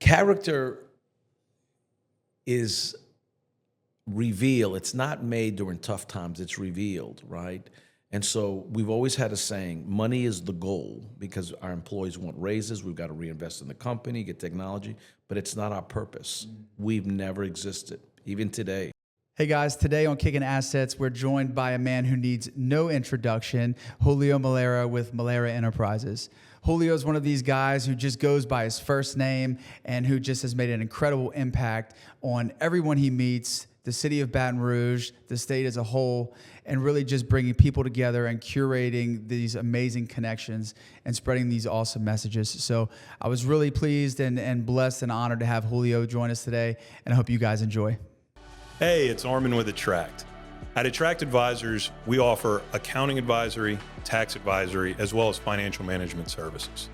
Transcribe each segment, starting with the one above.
Character is revealed. It's not made during tough times. It's revealed, right? And so we've always had a saying, money is the goal because our employees want raises. We've got to reinvest in the company, get technology, but it's not our purpose. We've never existed, even today. Hey guys, today on Kickin Assets, we're joined by a man who needs no introduction, Julio Melara with Melara Enterprises. Julio is one of these guys who just goes by his first name and who just has made an incredible impact on everyone he meets, the city of Baton Rouge, the state as a whole, and really just bringing people together and curating these amazing connections and spreading these awesome messages. So I was really pleased and blessed and honored to have Julio join us today, and I hope you guys enjoy. Hey, it's Armin with Attract. At Attract Advisors, we offer accounting advisory, tax advisory, as well as financial management services.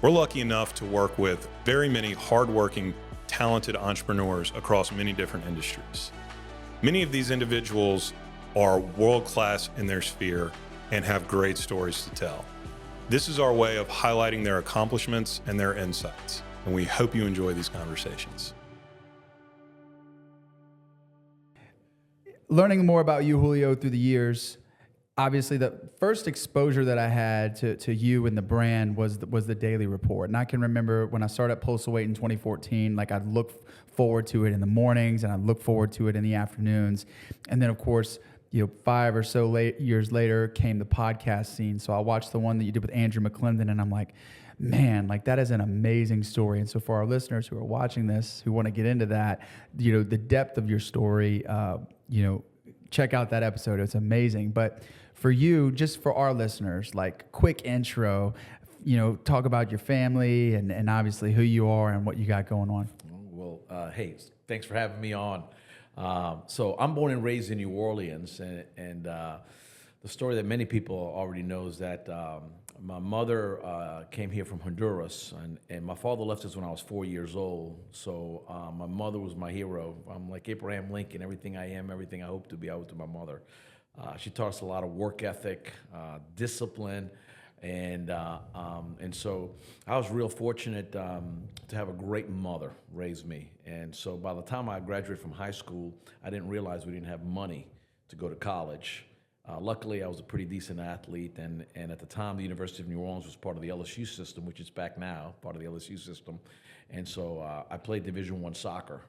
We're lucky enough to work with very many hardworking, talented entrepreneurs across many different industries. Many of these individuals are world-class in their sphere and have great stories to tell. This is our way of highlighting their accomplishments and their insights, and we hope you enjoy these conversations. Learning more about you, Julio, through the years, obviously the first exposure that I had to you and the brand was the Daily Report. And I can remember when I started at Postal Weight in 2014, like I'd look forward to it in the mornings and I'd look forward to it in the afternoons. And then, of course, 5 or so years later came the podcast scene. So I watched the one that you did with Andrew McClendon, and I'm like, man, like that is an amazing story. And so for our listeners who are watching this, who want to get into that, the depth of your story, check out that episode. It's amazing. But for you, just for our listeners, like quick intro, talk about your family and obviously who you are and what you got going on. Well, hey, thanks for having me on. So I'm born and raised in New Orleans, and the story that many people already know is that my mother came here from Honduras, and my father left us when I was 4 years old. So my mother was my hero. I'm like Abraham Lincoln. Everything I am, everything I hope to be, I owe to my mother. She taught us a lot of work ethic, discipline, and so I was real fortunate to have a great mother raise me. And so by the time I graduated from high school, I didn't realize we didn't have money to go to college. Luckily, I was a pretty decent athlete, and at the time, the University of New Orleans was part of the LSU system, which is back now, part of the LSU system. And so I played Division I soccer.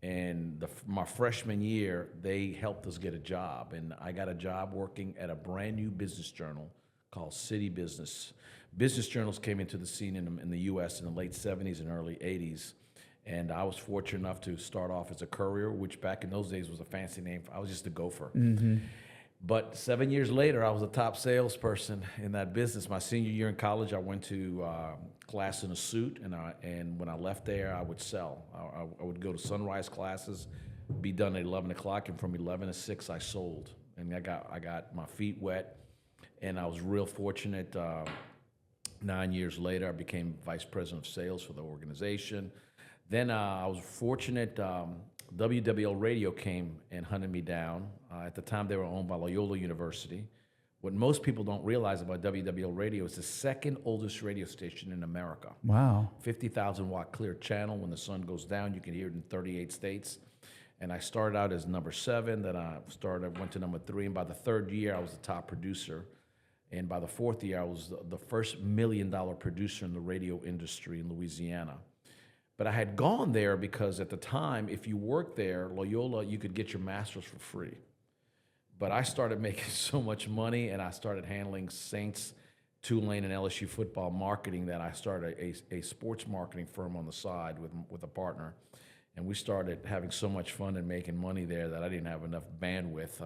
And my freshman year, they helped us get a job, and I got a job working at a brand new business journal called City Business. Business journals came into the scene in the U.S. in the late 70s and early 80s. And I was fortunate enough to start off as a courier, which back in those days was a fancy name. I was just a gopher. Mm-hmm. But 7 years later, I was a top salesperson in that business. My senior year in college, I went to class in a suit, and when I left there, I would sell. I would go to sunrise classes, be done at 11 o'clock, and from 11 to 6, I sold. And I got my feet wet, and I was real fortunate. 9 years later, I became vice president of sales for the organization. Then I was fortunate. WWL Radio came and hunted me down. At the time, they were owned by Loyola University. What most people don't realize about WWL Radio is the second oldest radio station in America. Wow. 50,000 watt clear channel. When the sun goes down, you can hear it in 38 states. And I started out as number 7. Then I went to number 3. And by the third year, I was the top producer. And by the fourth year, I was the first $1 million producer in the radio industry in Louisiana. But I had gone there because at the time, if you worked there, Loyola, you could get your master's for free. But I started making so much money, and I started handling Saints, Tulane, and LSU football marketing that I started a sports marketing firm on the side with a partner. And we started having so much fun and making money there that I didn't have enough bandwidth.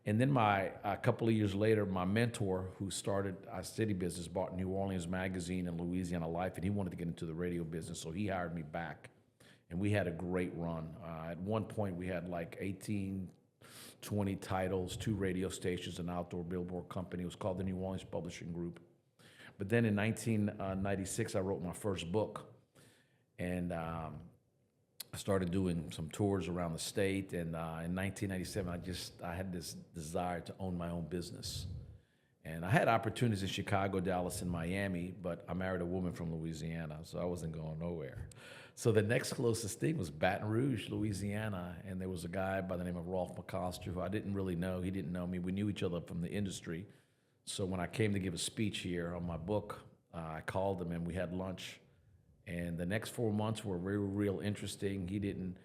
And then a couple of years later, my mentor, who started a city business, bought New Orleans Magazine and Louisiana Life, and he wanted to get into the radio business, so he hired me back. And we had a great run. At one point, we had like 18, 20 titles, 2 radio stations, an outdoor billboard company. It was called the New Orleans Publishing Group. But then in 1996, I wrote my first book. And I started doing some tours around the state, and in 1997, I had this desire to own my own business. And I had opportunities in Chicago, Dallas, and Miami, but I married a woman from Louisiana, so I wasn't going nowhere. So the next closest thing was Baton Rouge, Louisiana, and there was a guy by the name of Ralph Acosta who I didn't really know. He didn't know me. We knew each other from the industry. So when I came to give a speech here on my book, I called him and we had lunch. And the next 4 months were real interesting. He didn't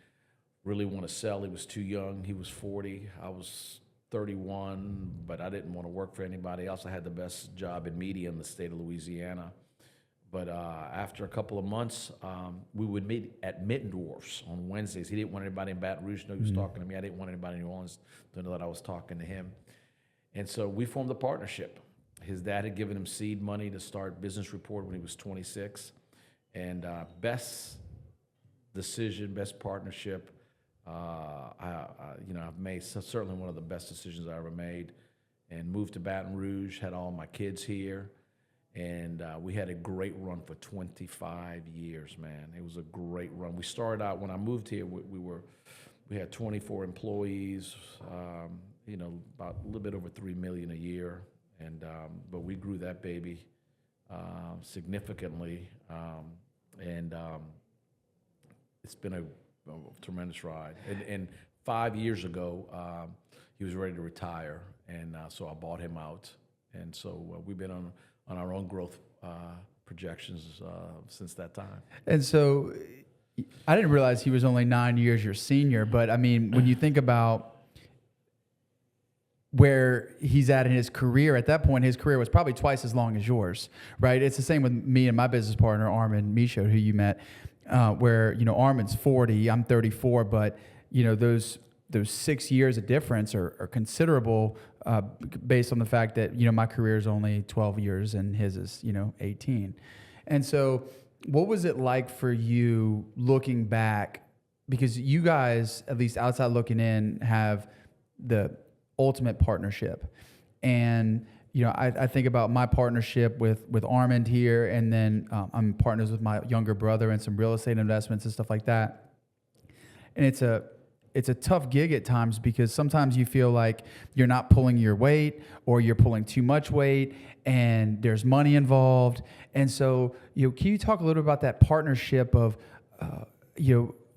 really want to sell. He was too young. He was 40. I was 31, but I didn't want to work for anybody else. I had the best job in media in the state of Louisiana. But after a couple of months, we would meet at Mittendorf's on Wednesdays. He didn't want anybody in Baton Rouge to know he was talking to me. I didn't want anybody in New Orleans to know that I was talking to him. And so we formed a partnership. His dad had given him seed money to start Business Report when he was 26. And best decision, best partnership. I've made certainly one of the best decisions I ever made, and moved to Baton Rouge. Had all my kids here, and we had a great run for 25 years. Man, it was a great run. We started out when I moved here. We had 24 employees. About a little bit over $3 million a year, and but we grew that baby significantly, and it's been a tremendous ride. And 5 years ago, he was ready to retire, and so I bought him out. And so we've been on our own growth projections since that time. And so I didn't realize he was only 9 years your senior, but I mean, when you think about where he's at in his career, at that point, his career was probably twice as long as yours, right? It's the same with me and my business partner, Armin Michaud, who you met, where, Armin's 40, I'm 34, but, those 6 years of difference are considerable based on the fact that, my career is only 12 years and his is, 18. And so what was it like for you looking back? Because you guys, at least outside looking in, have the ultimate partnership. And, I think about my partnership with Armand here, and then I'm partners with my younger brother in some real estate investments and stuff like that. And it's a tough gig at times, because sometimes you feel like you're not pulling your weight, or you're pulling too much weight, and there's money involved. And so, can you talk a little bit about that partnership of,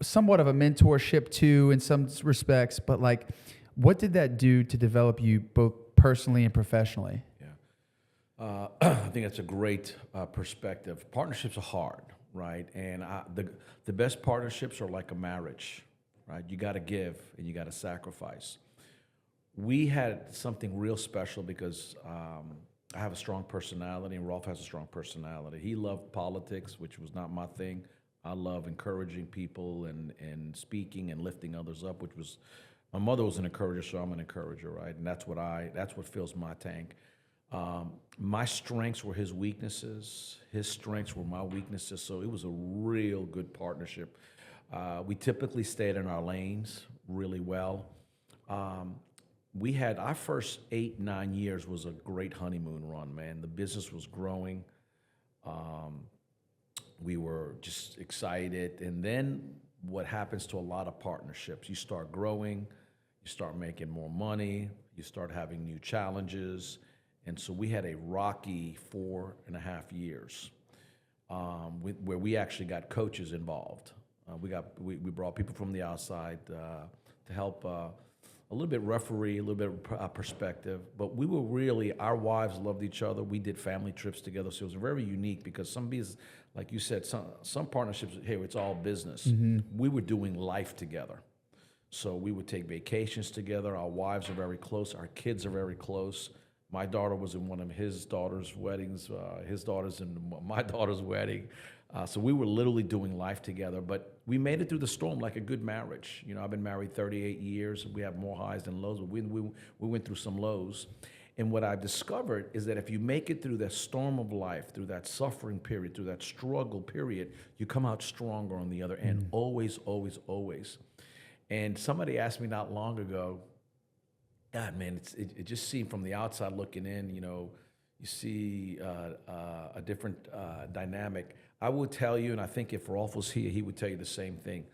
somewhat of a mentorship too, in some respects, but like, what did that do to develop you both personally and professionally? Yeah, I think that's a great perspective. Partnerships are hard, right? And the best partnerships are like a marriage, right? You got to give and you got to sacrifice. We had something real special because I have a strong personality, and Rolf has a strong personality. He loved politics, which was not my thing. I love encouraging people and speaking and lifting others up, which was. My mother was an encourager, so I'm an encourager, right? And that's what fills my tank. My strengths were his weaknesses. His strengths were my weaknesses. So it was a real good partnership. We typically stayed in our lanes really well. We had our first 8-9 years was a great honeymoon run, man. The business was growing. We were just excited. And then what happens to a lot of partnerships? You start growing, you start making more money, you start having new challenges. And so we had a rocky 4.5 years where we actually got coaches involved. We brought people from the outside to help a little bit referee, a little bit of perspective. But we were really, our wives loved each other. We did family trips together. So it was very unique, because some business, like you said, some partnerships, hey, it's all business. Mm-hmm. We were doing life together. So we would take vacations together. Our wives are very close. Our kids are very close. My daughter was in one of his daughter's weddings. His daughter's in my daughter's wedding. So we were literally doing life together, but we made it through the storm like a good marriage. I've been married 38 years. We have more highs than lows, but we went through some lows. And what I've discovered is that if you make it through that storm of life, through that suffering period, through that struggle period, you come out stronger on the other end. Always, always, always. And somebody asked me not long ago, God, man, it just seemed from the outside looking in, you see a different dynamic. I would tell you, and I think if Rolf was here, he would tell you the same thing.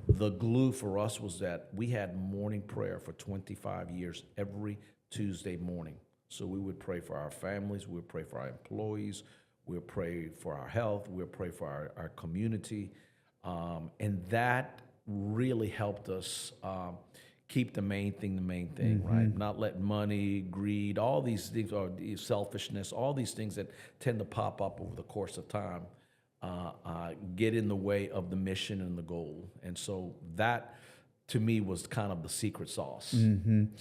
The glue for us was that we had morning prayer for 25 years every Tuesday morning. So we would pray for our families, we would pray for our employees, we would pray for our health, we would pray for our community. And that really helped us keep the main thing, right? Not let money, greed, all these things, or selfishness, all these things that tend to pop up over the course of time, get in the way of the mission and the goal. And so that, to me, was kind of the secret sauce. And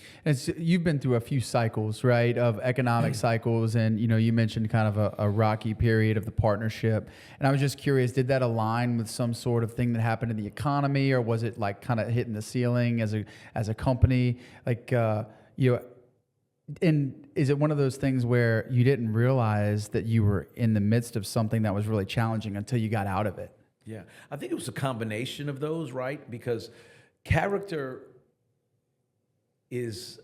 you've been through a few cycles, right, of economic cycles, and you mentioned kind of a rocky period of the partnership. And I was just curious, did that align with some sort of thing that happened in the economy, or was it like kind of hitting the ceiling as a company? Like, and is it one of those things where you didn't realize that you were in the midst of something that was really challenging until you got out of it? Yeah, I think it was a combination of those, right? Because character is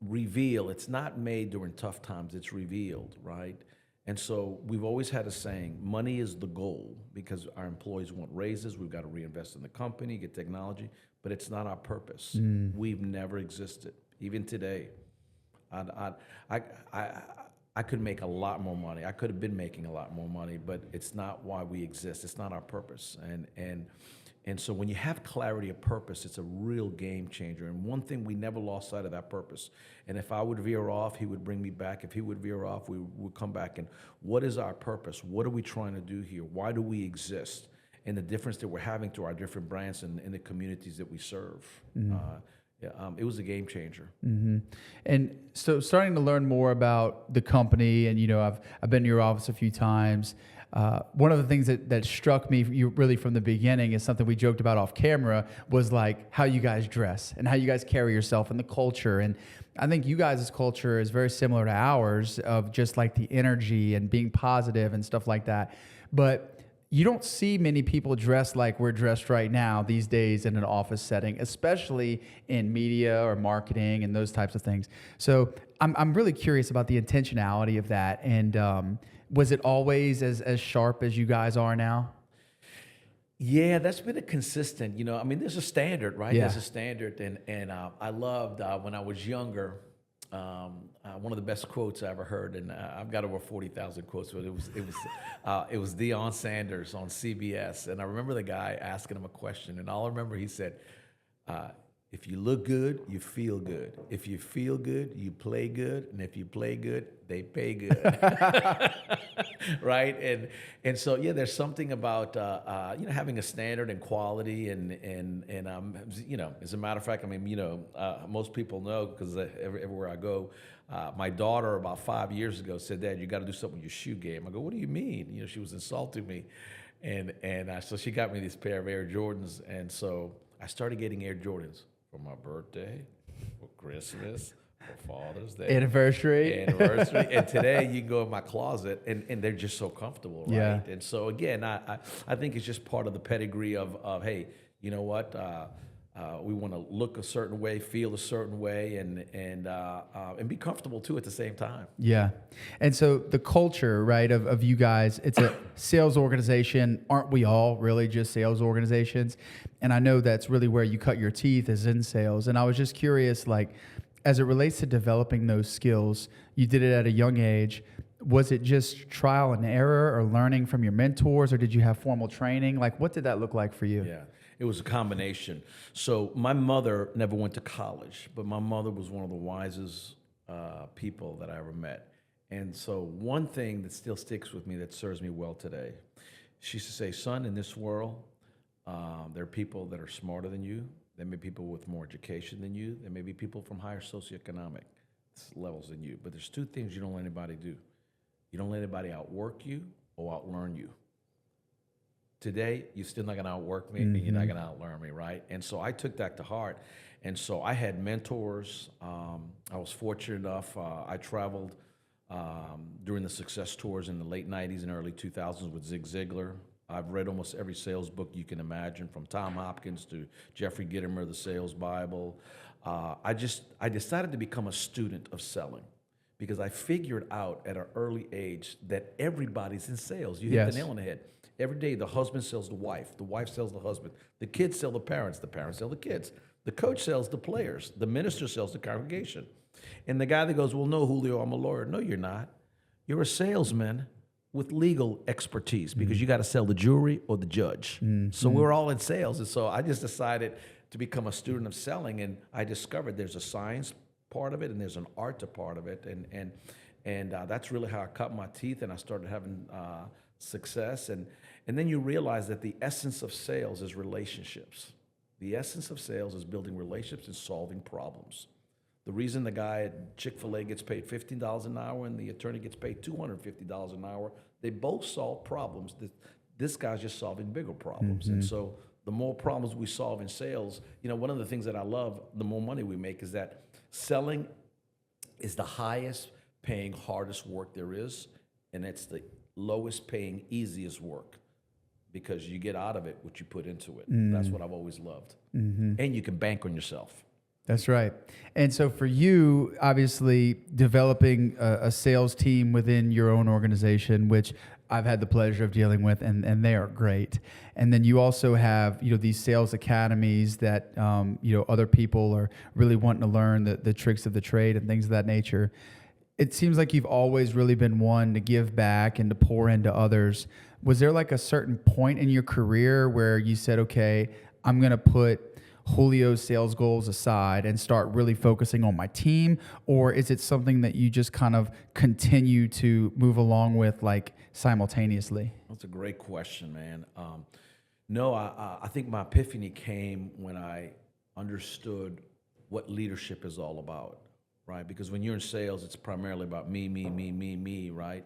revealed. It's not made during tough times, it's revealed, right? And so we've always had a saying, money is the goal, because our employees want raises, we've got to reinvest in the company, get technology, but it's not our purpose. We've never existed. Even today, I could make a lot more money. I could have been making a lot more money, but it's not why we exist. It's not our purpose. And so when you have clarity of purpose, it's a real game changer. And one thing, we never lost sight of that purpose. And if I would veer off, he would bring me back. If he would veer off, we would come back. And what is our purpose? What are we trying to do here? Why do we exist? And the difference that we're having to our different brands and in the communities that we serve. It was a game changer. And so starting to learn more about the company, and I've been to your office a few times. One of the things that struck me really from the beginning is something we joked about off camera, was like how you guys dress and how you guys carry yourself and the culture. And I think you guys' culture is very similar to ours, of just like the energy and being positive and stuff like that. But you don't see many people dressed like we're dressed right now these days in an office setting, especially in media or marketing and those types of things. So I'm really curious about the intentionality of that. And was it always as sharp as you guys are now? Yeah, that's been a consistent, I mean, there's a standard, right? Yeah. There's a standard. And I loved when I was younger, one of the best quotes I ever heard, and I've got over 40,000 quotes, but it was Deion Sanders on CBS. And I remember the guy asking him a question, and all I remember, he said, if you look good, you feel good. If you feel good, you play good. And if you play good, they pay good. Right? And so, yeah, there's something about, having a standard and quality. And as a matter of fact, I mean, most people know, because everywhere I go, my daughter about 5 years ago said, Dad, you got to do something with your shoe game. I go, what do you mean? She was insulting me. And so she got me this pair of Air Jordans. And so I started getting Air Jordans for my birthday, for Christmas, for Father's Day. Anniversary. And today you can go in my closet and they're just so comfortable, right? Yeah. And so again, I think it's just part of the pedigree of hey, you know what? We want to look a certain way, feel a certain way, and be comfortable too at the same time. Yeah. And so the culture, right, of you guys, it's a sales organization. Aren't we all really just sales organizations? And I know that's really where you cut your teeth, is in sales. And I was just curious, like, as it relates to developing those skills, you did it at a young age. Was it just trial and error, or learning from your mentors, or did you have formal training? Like, what did that look like for you? Yeah. It was a combination. So my mother never went to college, but my mother was one of the wisest people that I ever met. And so one thing that still sticks with me, that serves me well today, she used to say, son, in this world, there are people that are smarter than you. There may be people with more education than you. There may be people from higher socioeconomic levels than you. But there's two things you don't let anybody do. You don't let anybody outwork you or outlearn you. Today, you're still not going to outwork me, and you're not going to outlearn me, right? And so I took that to heart. And so I had mentors. I was fortunate enough. I traveled during the success tours in the late 90s and early 2000s with Zig Ziglar. I've read almost every sales book you can imagine, from Tom Hopkins to Jeffrey Gitomer, the Sales Bible. I decided to become a student of selling, because I figured out at an early age that everybody's in sales. You hit the nail on the head. Every day, the husband sells the wife sells the husband, the kids sell the parents sell the kids, the coach sells the players, the minister sells the congregation. And the guy that goes, well, no, Julio, I'm a lawyer. No, you're not. You're a salesman with legal expertise because you got to sell the jury or the judge. So we're all in sales. And so I just decided to become a student of selling, and I discovered there's a science part of it and there's an art to part of it. And that's really how I cut my teeth and I started having success. And then you realize that the essence of sales is relationships. The essence of sales is building relationships and solving problems. The reason the guy at Chick-fil-A gets paid $15 an hour and the attorney gets paid $250 an hour, they both solve problems. This guy's just solving bigger problems. And so the more problems we solve in sales, one of the things that I love, the more money we make, is that selling is the highest paying, hardest work there is, and it's the lowest paying, easiest work because you get out of it what you put into it. That's what I've always loved. And you can bank on yourself. That's right. And so for you, obviously developing a sales team within your own organization, which I've had the pleasure of dealing with, and they are great. And then you also have, these sales academies that, other people are really wanting to learn the tricks of the trade and things of that nature. It seems like you've always really been one to give back and to pour into others. Was there like a certain point in your career where you said, okay, I'm going to put Julio's sales goals aside and start really focusing on my team? Or is it something that you just kind of continue to move along with like simultaneously? That's a great question, man. No, I think my epiphany came when I understood what leadership is all about, right? Because when you're in sales, it's primarily about me, right?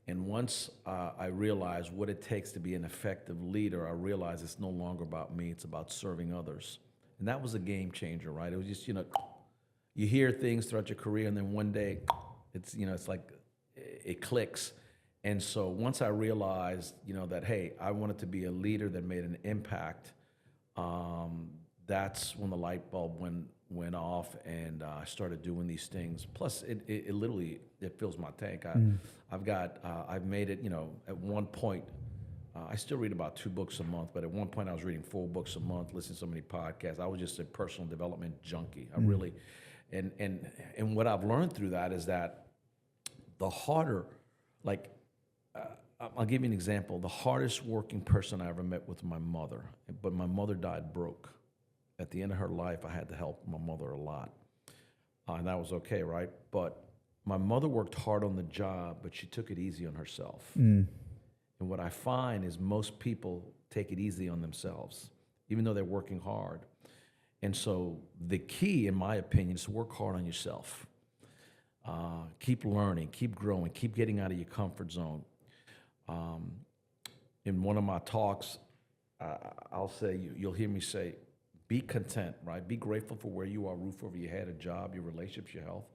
And once I realized what it takes to be an effective leader, I realized it's no longer about me, it's about serving others. And that was a game changer, right? It was just, you hear things throughout your career, and then one day, it's like it clicks. And so once I realized, that, hey, I wanted to be a leader that made an impact, that's when the light bulb went off, and I started doing these things. Plus, it literally fills my tank. I've made it. At one point, I still read about 2 books a month, but at one point I was reading 4 books a month, listening to so many podcasts. I was just a personal development junkie. I really, and what I've learned through that is that the harder, I'll give you an example. The hardest working person I ever met was my mother, but my mother died broke. At the end of her life, I had to help my mother a lot, and that was okay, right? But my mother worked hard on the job, but she took it easy on herself. And what I find is most people take it easy on themselves, even though they're working hard. And so the key, in my opinion, is to work hard on yourself. Keep learning, keep growing, keep getting out of your comfort zone. In one of my talks, I'll say, you'll hear me say, be content, right? Be grateful for where you are, roof over your head, a job, your relationships, your health,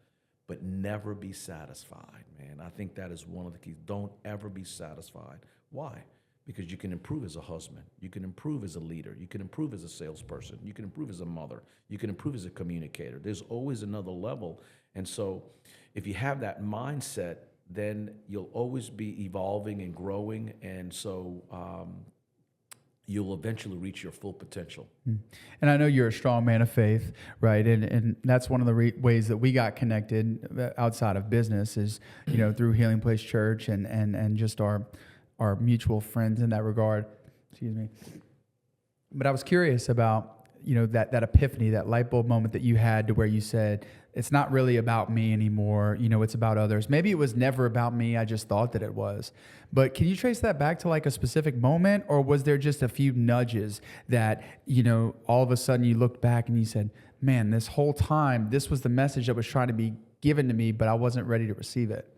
but never be satisfied, man. I think that is one of the keys. Don't ever be satisfied. Why? Because you can improve as a husband. You can improve as a leader. You can improve as a salesperson. You can improve as a mother. You can improve as a communicator. There's always another level. And so if you have that mindset, then you'll always be evolving and growing. And so you'll eventually reach your full potential. And I know you're a strong man of faith, right? And that's one of the ways that we got connected outside of business is, through Healing Place Church and just our mutual friends in that regard. Excuse me. But I was curious about, that epiphany, that light bulb moment that you had to where you said, it's not really about me anymore. It's about others. Maybe it was never about me. I just thought that it was. But can you trace that back to like a specific moment, or was there just a few nudges that, all of a sudden you looked back and you said, man, this whole time, this was the message that was trying to be given to me, but I wasn't ready to receive it?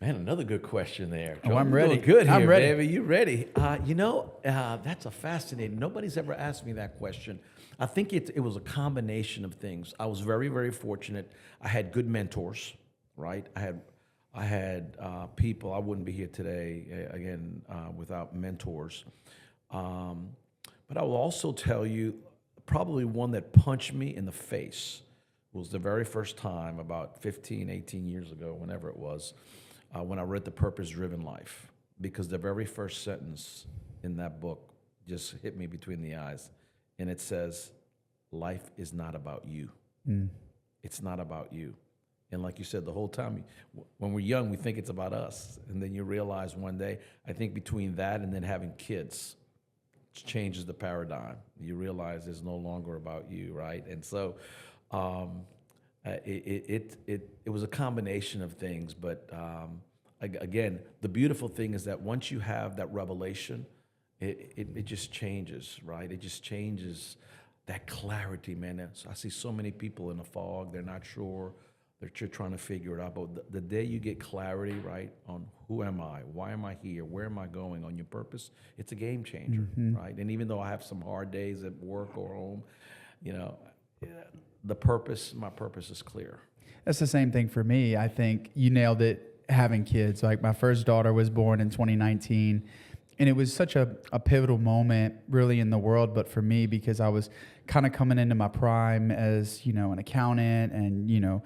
Man, another good question there. Oh, I'm ready. Doing good here, I'm ready. baby. You ready? That's a fascinating. Nobody's ever asked me that question. I think it was a combination of things. I was very, very fortunate. I had good mentors, right? I had people. I wouldn't be here today again without mentors. But I will also tell you, probably one that punched me in the face was the very first time about 15, 18 years ago, whenever it was. When I read The Purpose-Driven Life. because the very first sentence in that book just hit me between the eyes. And it says, life is not about you. It's not about you. And like you said, the whole time, when we're young, we think it's about us. And then you realize one day, I think between that and then having kids, it changes the paradigm. You realize it's no longer about you, right? And so it was a combination of things. But again, the beautiful thing is that once you have that revelation, it just changes, right? It just changes that clarity, man. I see so many people in a fog. They're not sure. They're trying to figure it out. But the day you get clarity, right, on who am I, why am I here, where am I going, on your purpose, it's a game changer, right? And even though I have some hard days at work or home, you know, my purpose is clear. That's the same thing for me. I think you nailed it, having kids. Like, my first daughter was born in 2019. And it was such a pivotal moment really in the world, but for me, because I was kind of coming into my prime as, you know, an accountant and, you know,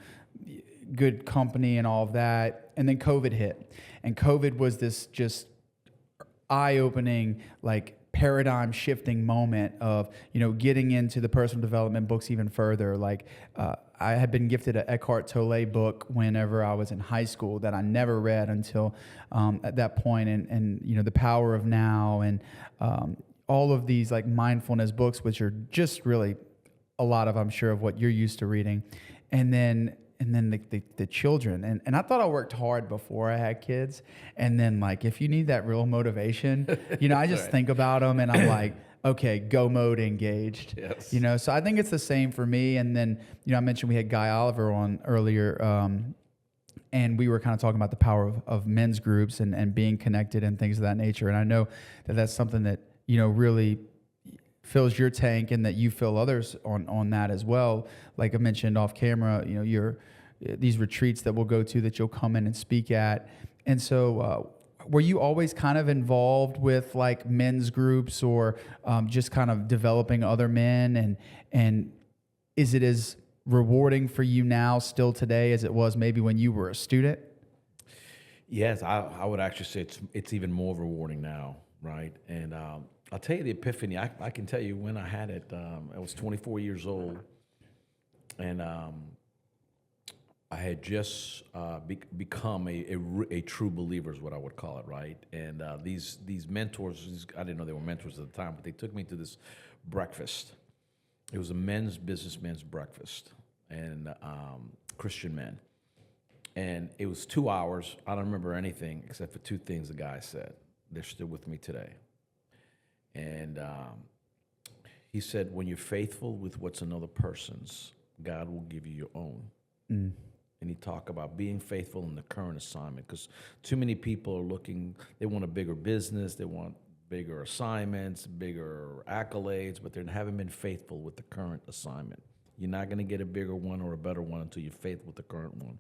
good company and all of that. And then COVID hit. And COVID was this just eye-opening, like, paradigm shifting moment of, you know, getting into the personal development books even further. Like, I had been gifted an Eckhart Tolle book whenever I was in high school that I never read until at that point. And you know, The Power of Now and all of these like mindfulness books, which are just really a lot of, I'm sure, of what you're used to reading. And then the children. And I thought I worked hard before I had kids. And then, like, if you need that real motivation, you know, I just think about them and I'm like, okay, go mode engaged. Yes. You know, so I think it's the same for me. And then, you know, I mentioned we had Guy Oliver on earlier, and we were kind of talking about the power of men's groups and being connected and things of that nature. And I know that that's something that, you know, really fills your tank and that you fill others on that as well. Like I mentioned off camera, you know, these retreats that we'll go to that you'll come in and speak at. And so were you always kind of involved with like men's groups or just kind of developing other men? And is it as rewarding for you now still today as it was maybe when you were a student? Yes, I would actually say it's even more rewarding now, right? And I'll tell you the epiphany. I can tell you when I had it. I was 24 years old, and I had just become a true believer is what I would call it, right? And these mentors, I didn't know they were mentors at the time, but they took me to this breakfast. It was a businessmen's breakfast, and Christian men. And it was 2 hours. I don't remember anything except for two things the guy said. They're still with me today. And he said, when you're faithful with what's another person's, God will give you your own. Mm. And he talked about being faithful in the current assignment, because too many people are looking, they want a bigger business, they want bigger assignments, bigger accolades, but they haven't been faithful with the current assignment. You're not going to get a bigger one or a better one until you're faithful with the current one.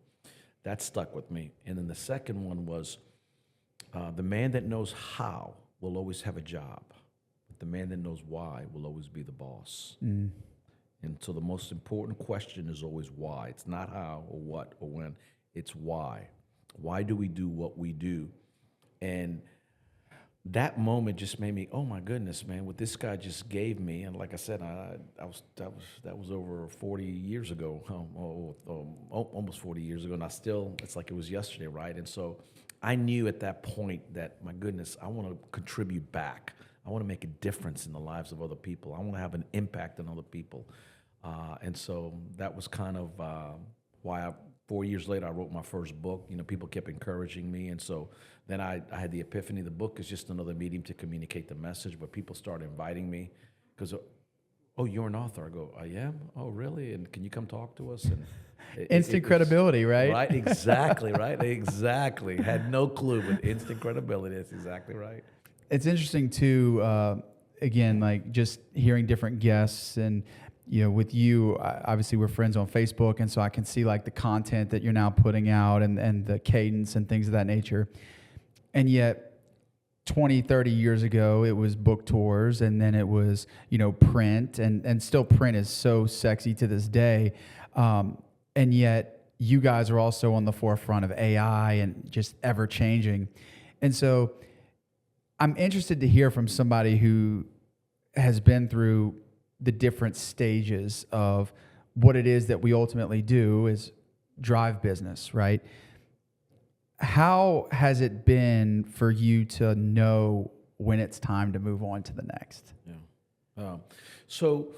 That stuck with me. And then the second one was, the man that knows how will always have a job. But the man that knows why will always be the boss. Mm. And so the most important question is always why. It's not how or what or when. It's why. Why do we do what we do? And that moment just made me, oh my goodness, man, what this guy just gave me. And like I said, that was over 40 years ago, almost 40 years ago. And it's like it was yesterday, right? And so I knew at that point that, my goodness, I want to contribute back. I want to make a difference in the lives of other people. I want to have an impact on other people. And so that was kind of why 4 years later, I wrote my first book. You know, people kept encouraging me. And so then I had the epiphany. The book is just another medium to communicate the message, but people started inviting me because, oh, you're an author. I go, I am? Oh, really? And can you come talk to us? And instant credibility, right? Right, exactly, right? Exactly. Had no clue, but instant credibility. That's exactly right. It's interesting, too, again, like just hearing different guests and, you know, with you, obviously we're friends on Facebook, and so I can see like the content that you're now putting out and the cadence and things of that nature. And yet 20, 30 years ago, it was book tours, and then it was, you know, print, and still print is so sexy to this day. And yet you guys are also on the forefront of AI and just ever changing. And so I'm interested to hear from somebody who has been through the different stages of what it is that we ultimately do is drive business, right? How has it been for you to know when it's time to move on to the next? Yeah. So,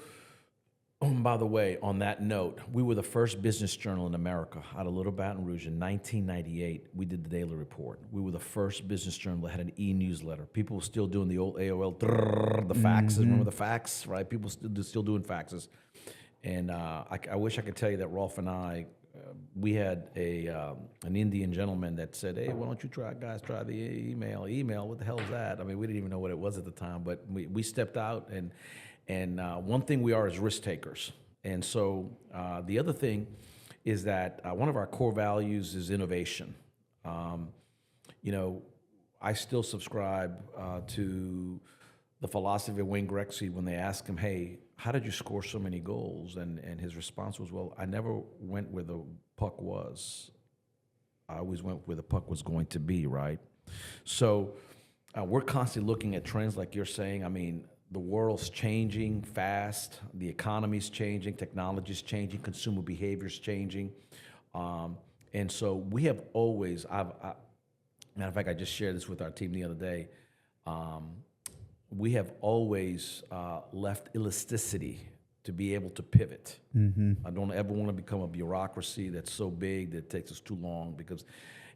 by the way, on that note, we were the first business journal in America out of Little Baton Rouge in 1998. We did the Daily Report. We were the first business journal that had an e-newsletter. People were still doing the old AOL, the faxes. Remember the fax, right? People still doing faxes. And I wish I could tell you that Ralph and I, we had an Indian gentleman that said, "Hey, why don't you try the email? Email, what the hell is that?" I mean, we didn't even know what it was at the time, but we stepped out, and one thing we are is risk takers. And so the other thing is that one of our core values is innovation. I still subscribe to the philosophy of Wayne Gretzky when they ask him, "Hey, how did you score so many goals?" And his response was, "Well, I never went where the puck was. I always went where the puck was going to be," right? So we're constantly looking at trends like you're saying. I mean, the world's changing fast. The economy's changing. Technology's changing. Consumer behavior's changing. And so we have always, matter of fact, I just shared this with our team the other day. We have always left elasticity to be able to pivot. I don't ever want to become a bureaucracy that's so big that it takes us too long, because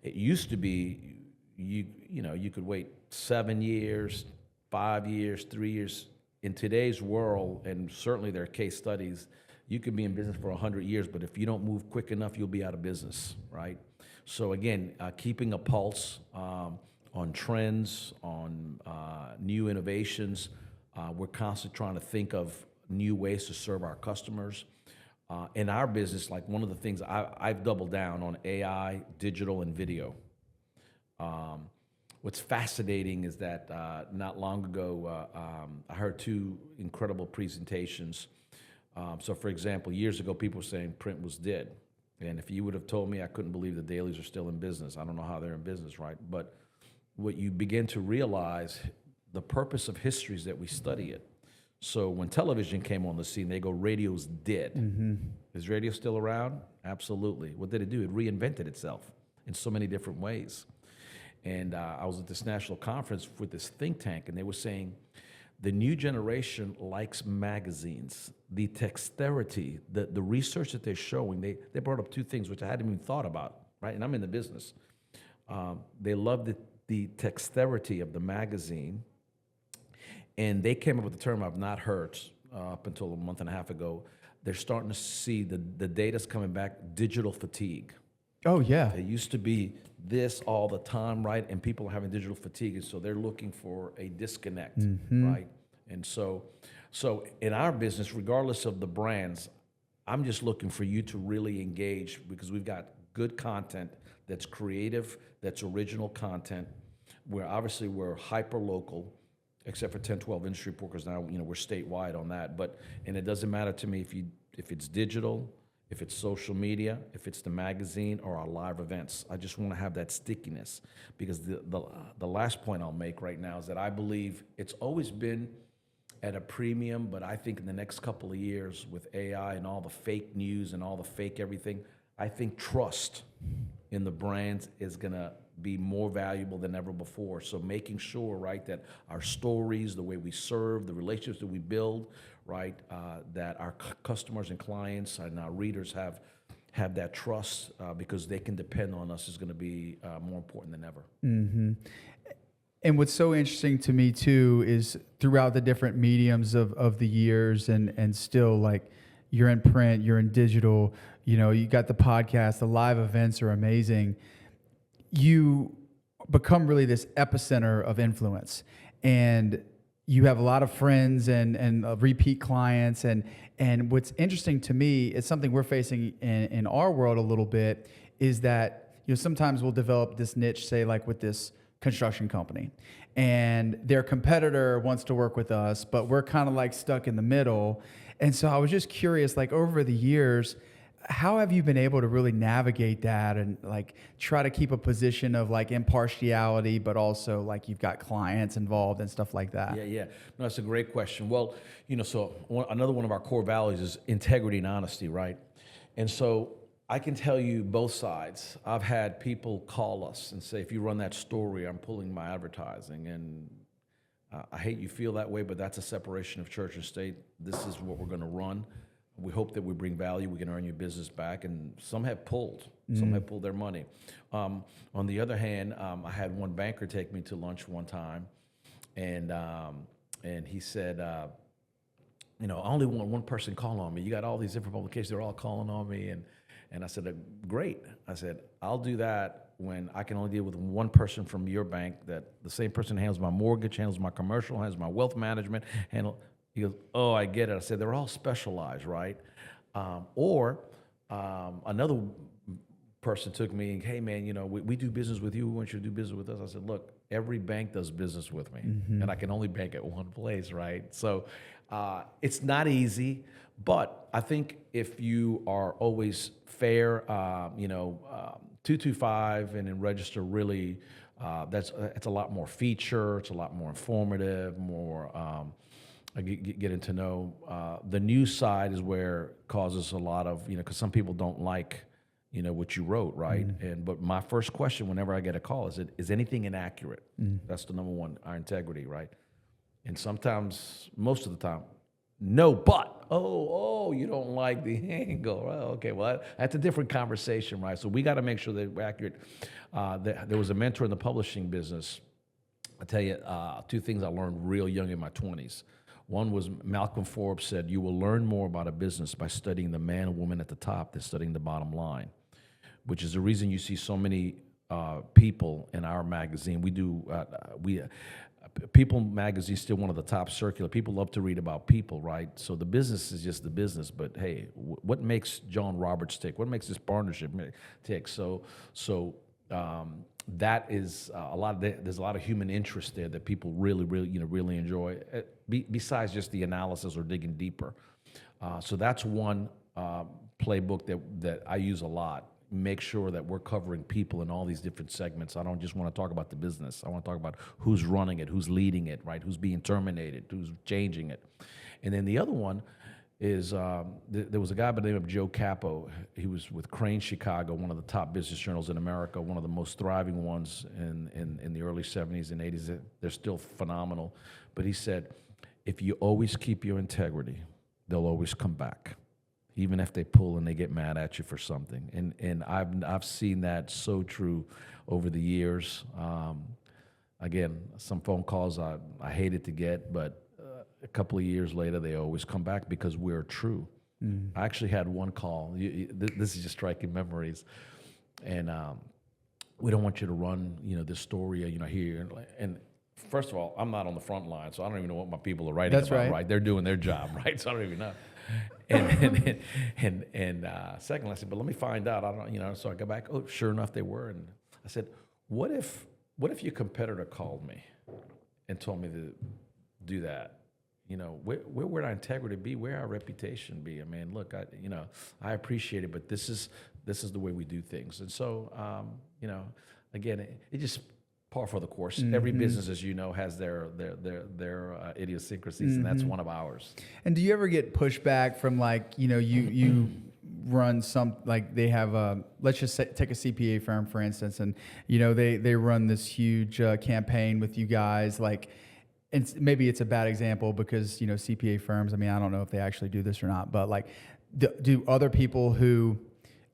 it used to be you could wait 7 years, 5 years, 3 years. In today's world, and certainly there are case studies, you could be in business for 100 years, but if you don't move quick enough, you'll be out of business, right? So again, keeping a pulse on trends, on new innovations. We're constantly trying to think of new ways to serve our customers. In our business, like one of the things I've doubled down on AI, digital, and video. What's fascinating is that not long ago, I heard two incredible presentations. So for example, years ago, people were saying print was dead. And if you would have told me, I couldn't believe the dailies are still in business. I don't know how they're in business, right? But what you begin to realize, the purpose of history is that we study it. So when television came on the scene, they go, radio's dead. Is radio still around? Absolutely. What did it do? It reinvented itself in so many different ways. And I was at this national conference with this think tank, and they were saying the new generation likes magazines. The dexterity, the research that they're showing, they brought up two things which I hadn't even thought about, right? And I'm in the business. They love the dexterity of the magazine, and they came up with a term I've not heard up until a month and a half ago. They're starting to see the data's coming back, digital fatigue. Oh, yeah. It used to be this all the time, right? And people are having digital fatigue, and so they're looking for a disconnect, right? And so in our business, regardless of the brands, I'm just looking for you to really engage, because we've got good content that's creative, that's original content. We're hyper local, except for 10, 12 industry workers now. We're statewide on that, and it doesn't matter to me if it's digital, if it's social media, if it's the magazine or our live events. I just want to have that stickiness, because the last point I'll make right now is that I believe it's always been at a premium, but I think in the next couple of years with AI and all the fake news and all the fake everything, I think trust in the brands is going to be more valuable than ever before. So making sure, right, that our stories, the way we serve, the relationships that we build, right, that our customers and clients and our readers have that trust, because they can depend on us, is going to be more important than ever. And what's so interesting to me too is throughout the different mediums of the years, and still, like, you're in print, you're in digital, you got the podcast, the live events are amazing. You become really this epicenter of influence, and you have a lot of friends and repeat clients. And what's interesting to me is something we're facing in our world a little bit, is that sometimes we'll develop this niche, say like with this construction company, and their competitor wants to work with us, but we're kind of like stuck in the middle. And so I was just curious, like over the years, how have you been able to really navigate that and like try to keep a position of like impartiality, but also like you've got clients involved and stuff like that? Yeah. No, that's a great question. Well, another one of our core values is integrity and honesty, right? And so I can tell you both sides. I've had people call us and say, if you run that story, I'm pulling my advertising. And I hate you feel that way, but that's a separation of church and state. This is what we're going to run. We hope that we bring value. We can earn your business back. And some have pulled. Some have pulled their money. On the other hand, I had one banker take me to lunch one time, and he said, I only want one person calling on me. You got all these different publications. They're all calling on me. And I said, great. I said, I'll do that when I can only deal with one person from your bank, that the same person handles my mortgage, handles my commercial, handles my wealth management, He goes, oh, I get it. I said, they're all specialized, right? Another person took me, hey, man, we do business with you. We want you to do business with us. I said, look, every bank does business with me, and I can only bank at one place, right? So it's not easy, but I think if you are always fair, 225 and then register really, it's a lot more feature. It's a lot more informative, more getting to know. The news side is where it causes a lot of, because some people don't like, what you wrote, right? But my first question whenever I get a call is anything inaccurate? That's the number one, our integrity, right? And sometimes, most of the time, no, but, you don't like the angle. Well, okay, well, that's a different conversation, right? So we got to make sure that we're accurate. There was a mentor in the publishing business. I tell you, two things I learned real young in my 20s. One was Malcolm Forbes said, you will learn more about a business by studying the man or woman at the top than studying the bottom line, which is the reason you see so many people in our magazine. People magazine is still one of the top circular. People love to read about people, right? So the business is just the business, but hey, what makes John Roberts tick? What makes this partnership tick? So that is there's a lot of human interest there that people really enjoy, besides just the analysis or digging deeper. So that's one playbook that I use a lot. Make sure that we're covering people in all these different segments. I don't just want to talk about the business. I want to talk about who's running it, who's leading it, right? Who's being terminated, who's changing it. And then the other one is there was a guy by the name of Joe Capo. He was with Crane Chicago, one of the top business journals in America, one of the most thriving ones in the early 70s and 80s. They're still phenomenal. But he said, if you always keep your integrity, they'll always come back, even if they pull and they get mad at you for something. And I've seen that so true over the years. Again, some phone calls I hated to get, but a couple of years later, they always come back because we're true. I actually had one call. This is just striking memories. And we don't want you to run, this story, here. And first of all, I'm not on the front line, so I don't even know what my people are writing about, right? They're doing their job, right? So I don't even know. And secondly, I said, but let me find out. I don't, so I go back. Oh, sure enough, they were. And I said, what if your competitor called me and told me to do that? Where would our integrity be? Where our reputation be? I mean, look, I appreciate it, but this is the way we do things. And so, again, it just par for the course. Every business, as you know, has their idiosyncrasies, and that's one of ours. And do you ever get pushback from you run some, like they have let's just take a CPA firm, for instance, and they run this huge campaign with you guys, and maybe it's a bad example because, CPA firms, I mean, I don't know if they actually do this or not, but do other people who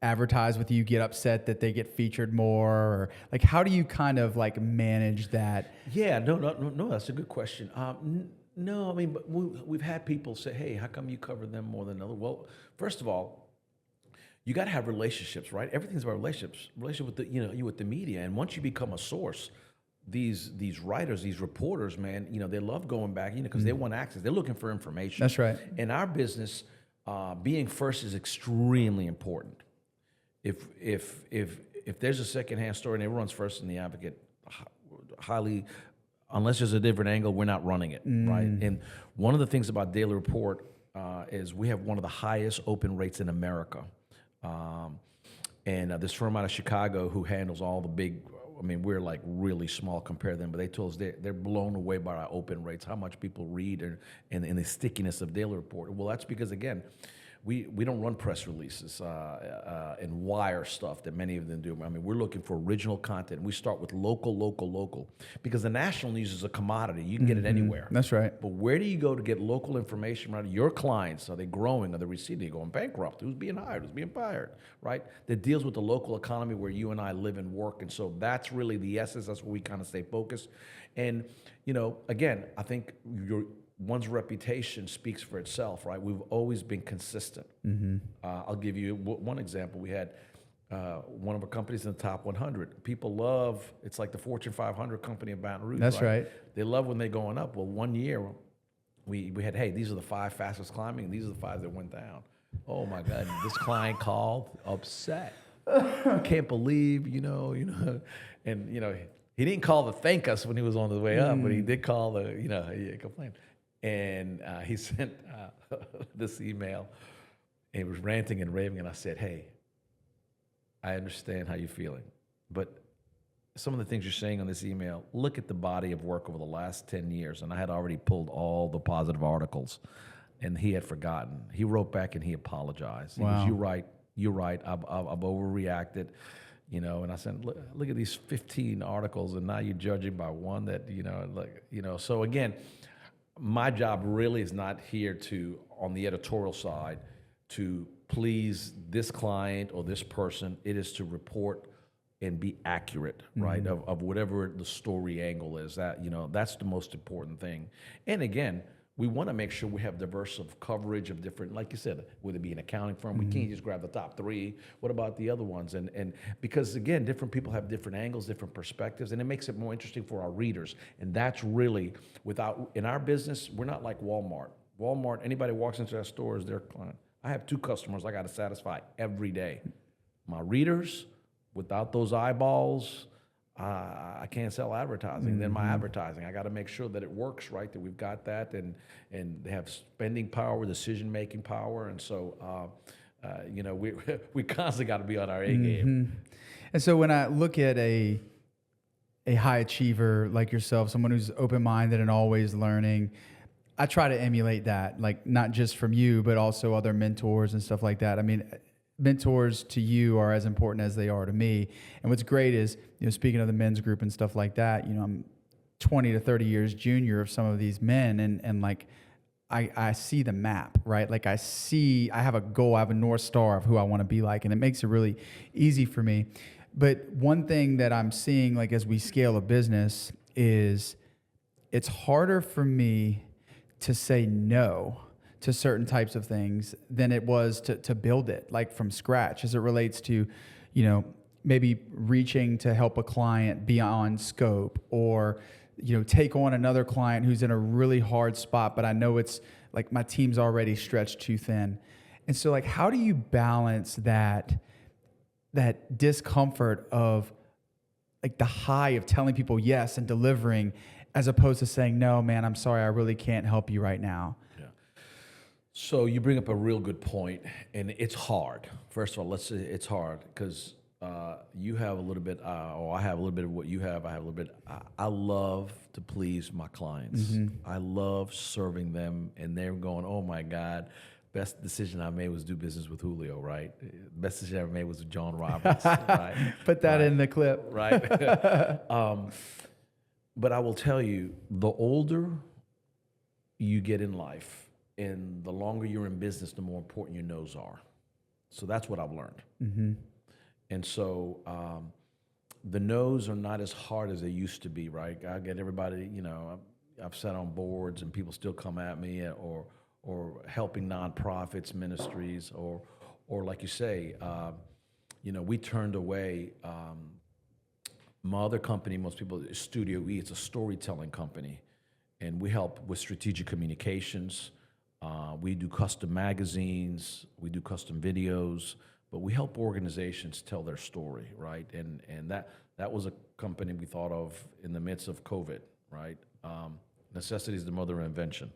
advertise with you get upset that they get featured more? Or how do you kind of manage that? Yeah, no, that's a good question. No, I mean, but we've had people say, hey, how come you cover them more than others? Well, first of all, you got to have relationships, right? Everything's about relationships. Relationship with you with the media. And once you become a source, these writers, these reporters, man, they love going back, because they want access. They're looking for information. That's right. In our business, being first is extremely important. If there's a secondhand story and it runs first in the Advocate, unless there's a different angle, we're not running it, right? And one of the things about Daily Report is we have one of the highest open rates in America. And this firm out of Chicago who handles all the big, I mean, we're like really small compared to them, but they told us they're blown away by our open rates, how much people read, and the stickiness of daily report. Well, that's because, again, we don't run press releases and wire stuff that many of them do. I mean, we're looking for original content. We start with local, because the national news is a commodity. You can get it anywhere. That's right. But where do you go to get local information about your clients? Are they growing? Are they receding? Are they going bankrupt? Who's being hired? Who's being fired? Right? That deals with the local economy where you and I live and work. And so that's really the essence. That's where we kind of stay focused. And, again, I think one's reputation speaks for itself, right? We've always been consistent. I'll give you one example. We had one of our companies in the top 100. People love, it's like the Fortune 500 company in Baton Rouge. That's right. They love when they're going up. Well, one year we had, hey, these are the 5 fastest climbing, and these are the 5 that went down. Oh my God, this client called upset. Can't believe, and he didn't call to thank us when he was on the way up, but he did call he complained. And he sent this email. And he was ranting and raving, and I said, hey, I understand how you're feeling, but some of the things you're saying on this email, look at the body of work over the last 10 years. And I had already pulled all the positive articles, and he had forgotten. He wrote back and he apologized. He goes, you're right, I've overreacted. And I said, look at these 15 articles, and now you're judging by one that, so again, my job really is not here on the editorial side, to please this client or this person. It is to report and be accurate, right, of whatever the story angle is. That, that's the most important thing. And again, we want to make sure we have diverse of coverage of different, like you said, whether it be an accounting firm, we can't just grab the top 3. What about the other ones? And because, again, different people have different angles, different perspectives, and it makes it more interesting for our readers. And that's really, in our business, we're not like Walmart. Walmart, anybody walks into that store is their client. I have 2 customers I got to satisfy every day. My readers, without those eyeballs, I can't sell advertising. Then my advertising, I got to make sure that it works, right? That we've got that, and they have spending power, decision-making power, and so we constantly got to be on our A game. And so when I look at a high achiever like yourself, someone who's open-minded and always learning, I try to emulate that, like not just from you, but also other mentors and stuff like that. I mean, mentors to you are as important as they are to me. And what's great is, speaking of the men's group and stuff like that, I'm 20 to 30 years junior of some of these men, and like I see the map, right? Like I have a goal, I have a North Star of who I want to be like, and it makes it really easy for me. But one thing that I'm seeing, like as we scale a business, is it's harder for me to say no to certain types of things than it was to build it, like from scratch, as it relates to, maybe reaching to help a client beyond scope, or, take on another client who's in a really hard spot, but I know it's like my team's already stretched too thin. And so like, how do you balance that discomfort of like the high of telling people yes and delivering, as opposed to saying, no, man, I'm sorry, I really can't help you right now? So you bring up a real good point, and it's hard. First of all, let's say it's hard because you have a little bit, or I have a little bit of what you have. I have a little bit. I love to please my clients. I love serving them, and they're going, oh my God, best decision I made was do business with Julio, right? Best decision I ever made was with John Roberts, right? Put that in the clip. Right. But I will tell you, the older you get in life, and the longer you're in business, the more important your no's are. So that's what I've learned. And so the no's are not as hard as they used to be, right? I get everybody, I've sat on boards and people still come at me, or helping nonprofits, ministries, or like you say, we turned away my other company. Most people, Studio E, it's a storytelling company, and we help with strategic communications. We do custom magazines, we do custom videos, but we help organizations tell their story, right? And that was a company we thought of in the midst of COVID, right? Necessity is the mother of invention.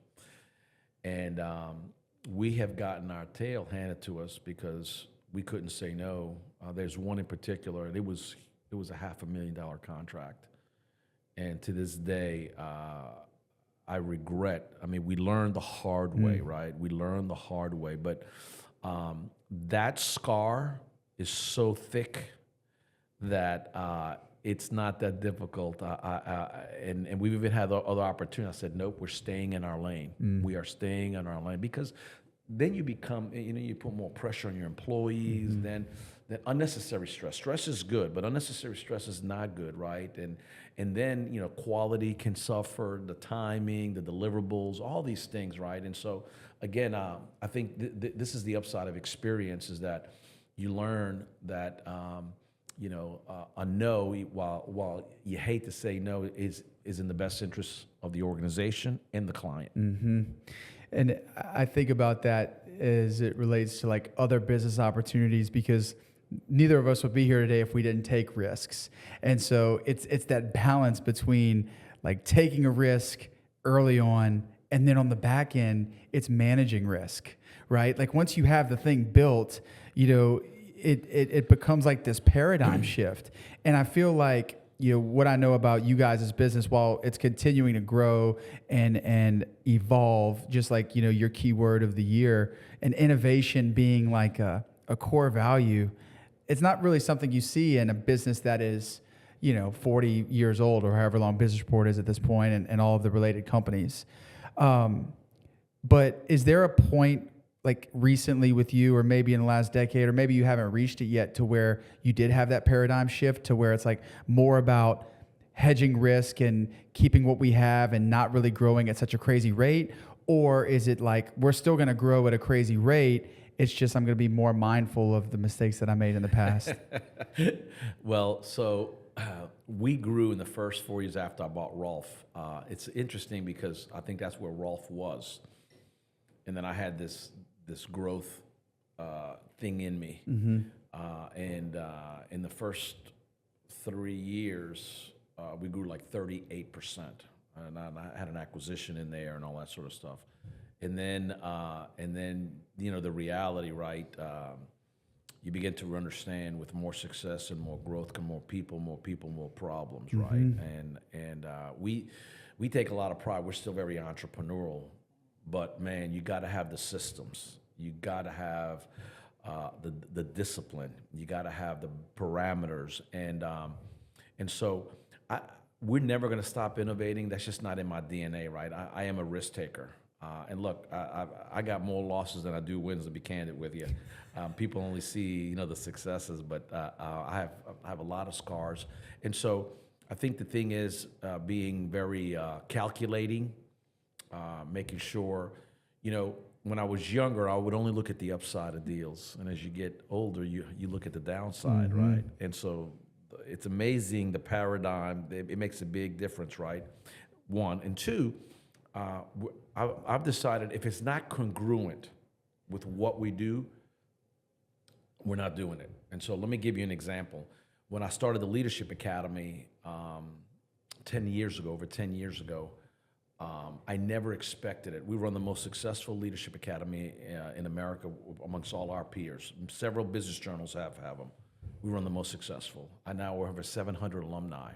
And we have gotten our tail handed to us because we couldn't say no. There's one in particular, and it was a $500,000 contract, and to this day, I regret. I mean, we learned the hard way, right? We learned the hard way, but that scar is so thick that it's not that difficult. And we've even had other opportunities. I said, nope, we're staying in our lane. We are staying in our lane, because then you become, you put more pressure on your employees. Then unnecessary stress. Stress is good, but unnecessary stress is not good, right? And then, quality can suffer, the timing, the deliverables, all these things, right? And so, again, I think this is the upside of experience, is that you learn that, a no, while you hate to say no, is in the best interest of the organization and the client. And I think about that as it relates to like other business opportunities, because neither of us would be here today if we didn't take risks. And so it's that balance between like taking a risk early on, and then on the back end, it's managing risk, right? Like once you have the thing built, it becomes like this paradigm shift. And I feel like, what I know about you guys' business, while it's continuing to grow and evolve, just like, your keyword of the year, and innovation being like a core value, it's not really something you see in a business that is, 40 years old, or however long Business Report is at this point, and all of the related companies. But is there a point, like recently with you, or maybe in the last decade, or maybe you haven't reached it yet, to where you did have that paradigm shift, to where it's like more about hedging risk and keeping what we have and not really growing at such a crazy rate? Or is it like, we're still going to grow at a crazy rate, it's just I'm going to be more mindful of the mistakes that I made in the past? Well, so we grew in the first 4 years after I bought Ralph. It's interesting because I think that's where Ralph was. And then I had this growth thing in me. And in the first 3 years, we grew like 38%. And I had an acquisition in there and all that sort of stuff. And then the reality, right? You begin to understand, with more success and more growth come more people, more problems, right? And we take a lot of pride. We're still very entrepreneurial, but man, you got to have the systems. You got to have the discipline. You got to have the parameters, and so we're never going to stop innovating. That's just not in my DNA, right? I am a risk taker. And look, I got more losses than I do wins, to be candid with you. People only see, the successes, but I have a lot of scars. And so I think the thing is being very calculating, making sure, when I was younger, I would only look at the upside of deals. And as you get older, you look at the downside, right? And so it's amazing, the paradigm. It makes a big difference, right? One. And two, I've decided if it's not congruent with what we do, we're not doing it. And so let me give you an example. When I started the Leadership Academy over 10 years ago, I never expected it. We run the most successful leadership academy in America amongst all our peers. Several business journals have them. We run the most successful. I now have over 700 alumni.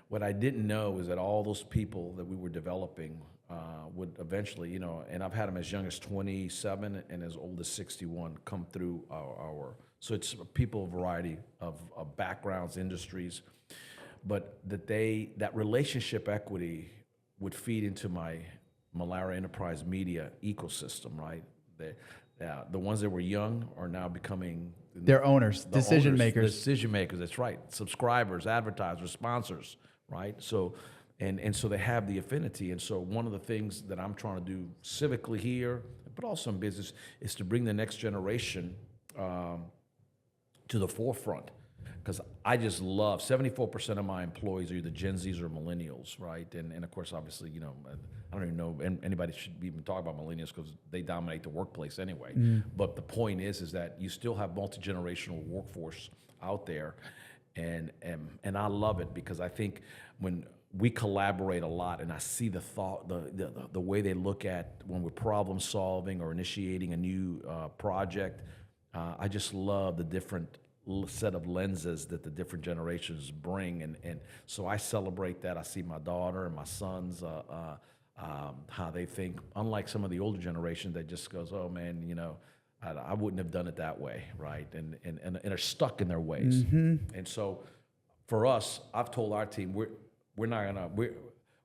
What I didn't know is that all those people that we were developing would eventually, and I've had them as young as 27 and as old as 61 come through our so it's people, a variety of backgrounds, industries, but that relationship equity would feed into my Melara Enterprise Media ecosystem, right? The ones that were young are now becoming... They're owners, decision makers. Decision makers, that's right. Subscribers, advertisers, sponsors, right? So, and so they have the affinity. And so one of the things that I'm trying to do civically here, but also in business, is to bring the next generation to the forefront. Because I just love, 74% of my employees are either Gen Zs or millennials, right? And of course, obviously, I don't even know anybody should even talk about millennials because they dominate the workplace anyway. But the point is that you still have multi-generational workforce out there. And I love it because I think when we collaborate a lot and I see the thought, the way they look at when we're problem solving or initiating a new project, I just love the different set of lenses that the different generations bring, and so I celebrate that. I see my daughter and my sons, how they think, unlike some of the older generation that just goes, oh man, I wouldn't have done it that way, right? And are stuck in their ways. And so for us, I've told our team, we're not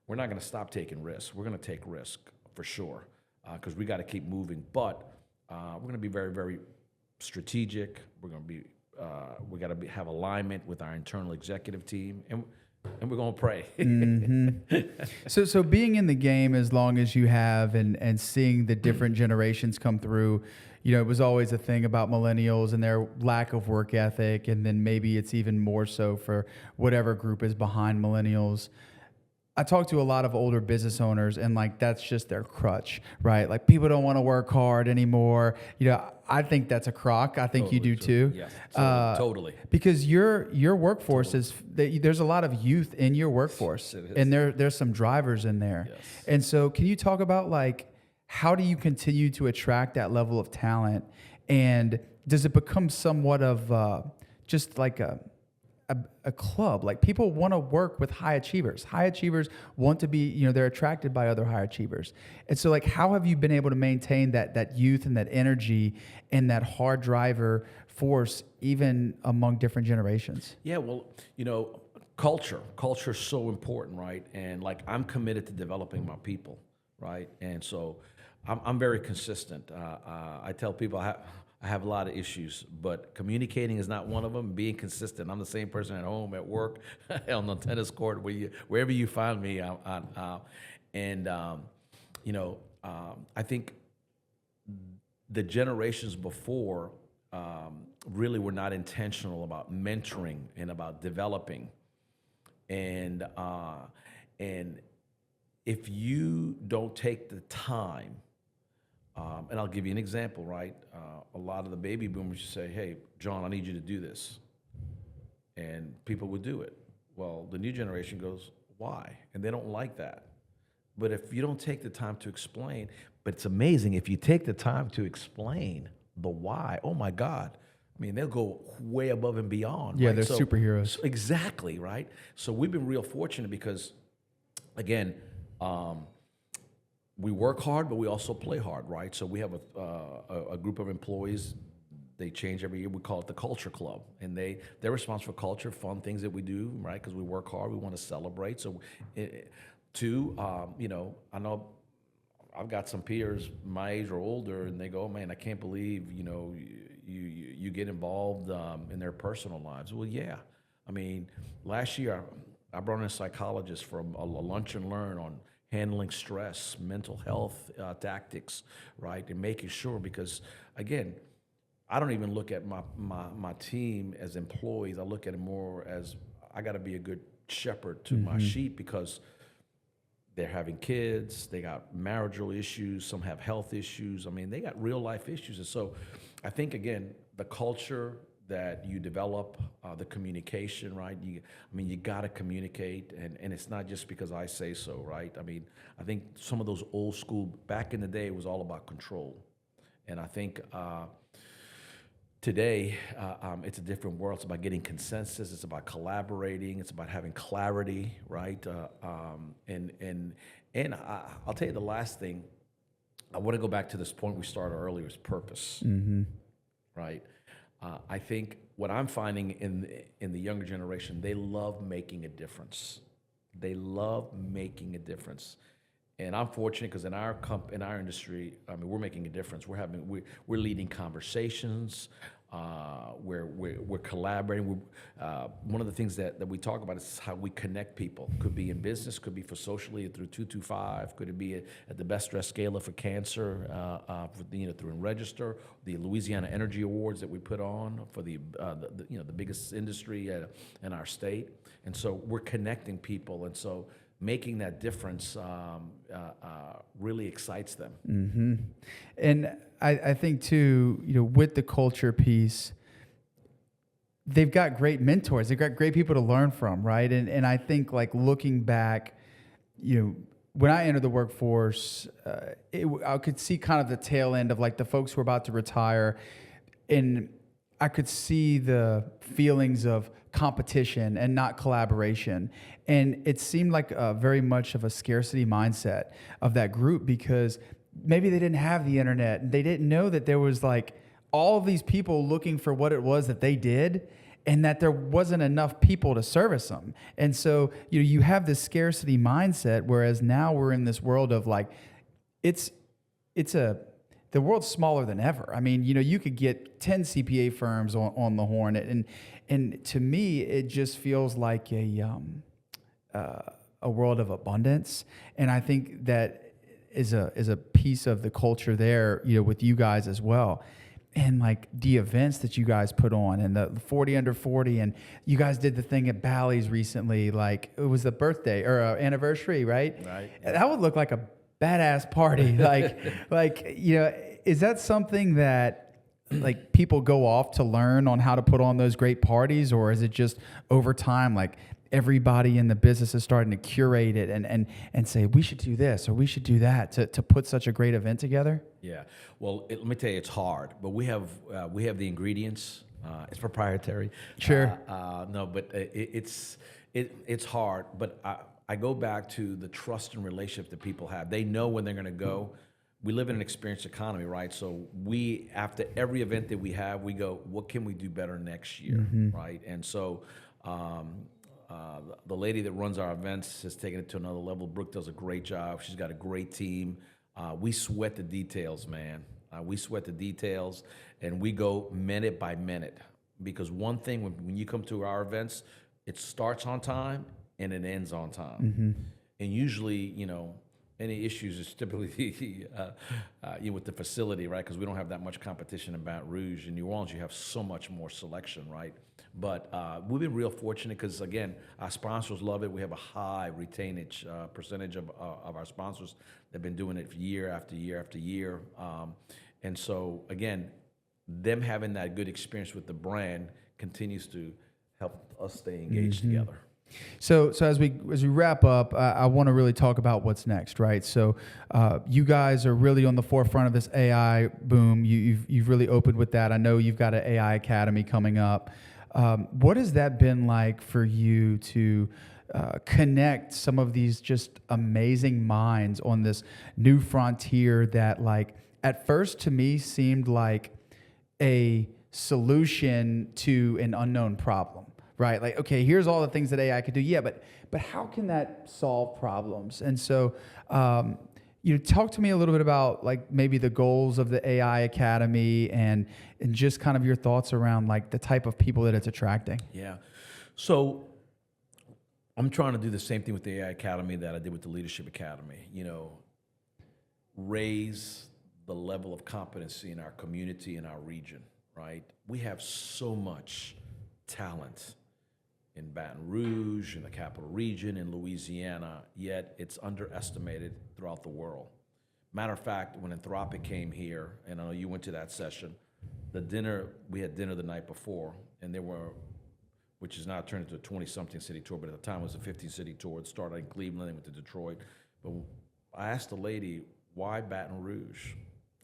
gonna stop taking risks. We're gonna take risk for sure, because we got to keep moving. But we're gonna be very, very strategic. We're gonna be we got to have alignment with our internal executive team, and we're gonna pray. So being in the game as long as you have, and seeing the different generations come through, it was always a thing about millennials and their lack of work ethic, and then maybe it's even more so for whatever group is behind millennials. I talk to a lot of older business owners, and like that's just their crutch, right? Like people don't want to work hard anymore. I think that's a crock. I think you do too. Yeah, totally. Because your workforce there's a lot of youth in your workforce, and there's some drivers in there. Yes. And so, can you talk about like how do you continue to attract that level of talent, and does it become somewhat of just like a club? Like people want to work with high achievers. High achievers want to be, they're attracted by other high achievers. And so like, how have you been able to maintain that youth and that energy and that hard driver force even among different generations? Yeah, well, culture is so important, right? And like, I'm committed to developing my people, right? And so I'm very consistent. I tell people I have a lot of issues, but communicating is not one of them. Being consistent. I'm the same person at home, at work, on the tennis court, wherever you find me. I think the generations before really were not intentional about mentoring and about developing. And if you don't take the time, and I'll give you an example, right? A lot of the baby boomers say, hey, John, I need you to do this. And people would do it. Well, the new generation goes, why? And they don't like that. But if you don't take the time to explain, but it's amazing, if you take the time to explain the why, oh my God, I mean, they'll go way above and beyond. Yeah, right? they're superheroes. So exactly, right? So we've been real fortunate because, again, we work hard, but we also play hard, right? So we have a group of employees. They change every year. We call it the Culture Club, and they're responsible for culture, fun things that we do, right? Because we work hard, we want to celebrate. So, I know I've got some peers my age or older, and they go, oh, "Man, I can't believe you get involved in their personal lives." Well, yeah. I mean, last year I brought in a psychologist for a lunch and learn on handling stress, mental health tactics, right? And making sure, because again, I don't even look at my team as employees. I look at it more as I got to be a good shepherd to my sheep, because they're having kids, they got marital issues, some have health issues. I mean, they got real life issues. And so I think, again, the culture that you develop, the communication, right? You got to communicate, and it's not just because I say so, right? I mean, I think some of those old school, back in the day, it was all about control. And I think today, it's a different world. It's about getting consensus. It's about collaborating. It's about having clarity, right? And I'll tell you the last thing. I want to go back to this point we started earlier, is purpose, right? I think what I'm finding in the younger generation, they love making a difference. They love making a difference. And I'm fortunate because in our industry, I mean, we're making a difference. We're leading conversations. We're collaborating. One of the things that we talk about is how we connect people. Could be in business, could be for socially through 225, could it be at the best stress scaler for cancer, through Register, the Louisiana Energy Awards that we put on for the biggest industry in our state. And so we're connecting people, and so making that difference really excites them. Mm-hmm. And I think too, with the culture piece, they've got great mentors. They've got great people to learn from, right? And I think, like, looking back, when I entered the workforce, I could see kind of the tail end of like the folks who were about to retire. and I could see the feelings of competition and not collaboration. And it seemed like very much of a scarcity mindset of that group, because maybe they didn't have the internet. They didn't know that there was like all of these people looking for what it was that they did, and that there wasn't enough people to service them. And so, you have this scarcity mindset, whereas now we're in this world of like, the world's smaller than ever. I mean, you could get 10 CPA firms on the horn, and to me, it just feels like a world of abundance. And I think that is a piece of the culture there, with you guys as well. And like the events that you guys put on, and the 40 under 40, and you guys did the thing at Bally's recently, like it was the birthday or anniversary, right? Right. That would look like a badass party. Is that something that like people go off to learn on how to put on those great parties, or is it just over time, like everybody in the business is starting to curate it and say, we should do this or we should do that to put such a great event together? Yeah. Well, let me tell you, it's hard, but we have the ingredients. It's proprietary. Sure. No, but it's hard. But I go back to the trust and relationship that people have. They know when they're going to go. We live in an experienced economy, right? So we, after every event that we have, we go, what can we do better next year, right? And so the lady that runs our events has taken it to another level. Brooke does a great job. She's got a great team. We sweat the details, man. We sweat the details, and we go minute by minute. Because one thing, when you come to our events, it starts on time and it ends on time. And usually, any issues is typically with the facility, right? Because we don't have that much competition in Baton Rouge. In New Orleans, you have so much more selection, right? But we've been real fortunate because, again, our sponsors love it. We have a high retainage percentage of our sponsors that have been doing it year after year after year. And so, again, them having that good experience with the brand continues to help us stay engaged together. So as we wrap up, I want to really talk about what's next, right? So you guys are really on the forefront of this AI boom. You've really opened with that. I know you've got an AI Academy coming up. What has that been like for you to connect some of these just amazing minds on this new frontier that, like, at first to me seemed like a solution to an unknown problem? Right, like, okay, here's all the things that AI could do. Yeah, but how can that solve problems? And so, talk to me a little bit about like maybe the goals of the AI Academy and just kind of your thoughts around like the type of people that it's attracting. Yeah, so I'm trying to do the same thing with the AI Academy that I did with the Leadership Academy. Raise the level of competency in our community and our region. Right, we have so much talent in Baton Rouge, in the capital region, in Louisiana, yet it's underestimated throughout the world. Matter of fact, when Anthropic came here, and I know you went to that session, we had dinner the night before, and which is now turned into a 20-something city tour, but at the time it was a 15-city tour. It started in Cleveland, went to Detroit. But I asked the lady, why Baton Rouge?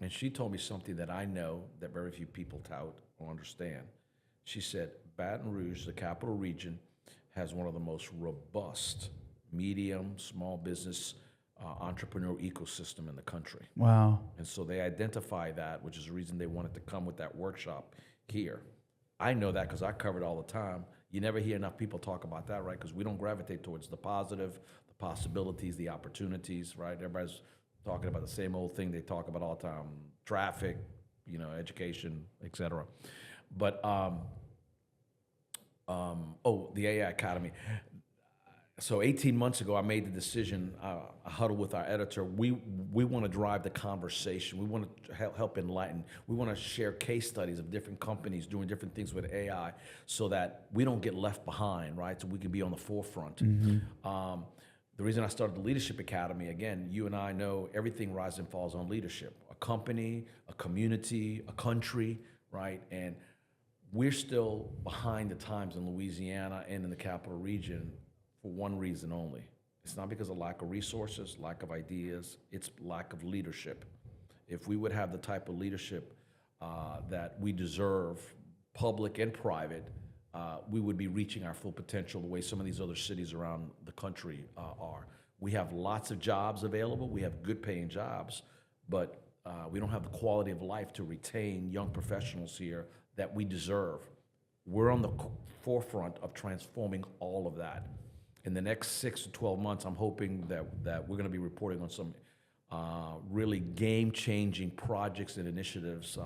And she told me something that I know that very few people tout or understand. She said, Baton Rouge, the capital region, has one of the most robust medium, small business entrepreneurial ecosystem in the country. Wow. And so they identify that, which is the reason they wanted to come with that workshop here. I know that because I cover it all the time. You never hear enough people talk about that, right? Because we don't gravitate towards the positive, the possibilities, the opportunities, right? Everybody's talking about the same old thing they talk about all the time: traffic, education, et cetera. But the AI Academy. So 18 months ago, I made the decision. I huddled with our editor. We want to drive the conversation. We want to help enlighten. We want to share case studies of different companies doing different things with AI, so that we don't get left behind, right? So we can be on the forefront. The reason I started the Leadership Academy, again, you and I know everything rises and falls on leadership. A company, a community, a country, right? And we're still behind the times in Louisiana and in the capital region for one reason only. It's not because of lack of resources, lack of ideas, it's lack of leadership. If we would have the type of leadership that we deserve, public and private, we would be reaching our full potential the way some of these other cities around the country are. We have lots of jobs available. We have good paying jobs, but we don't have the quality of life to retain young professionals here that we deserve. We're on the forefront of transforming all of that. In the next 6 to 12 months, I'm hoping that we're going to be reporting on some really game-changing projects and initiatives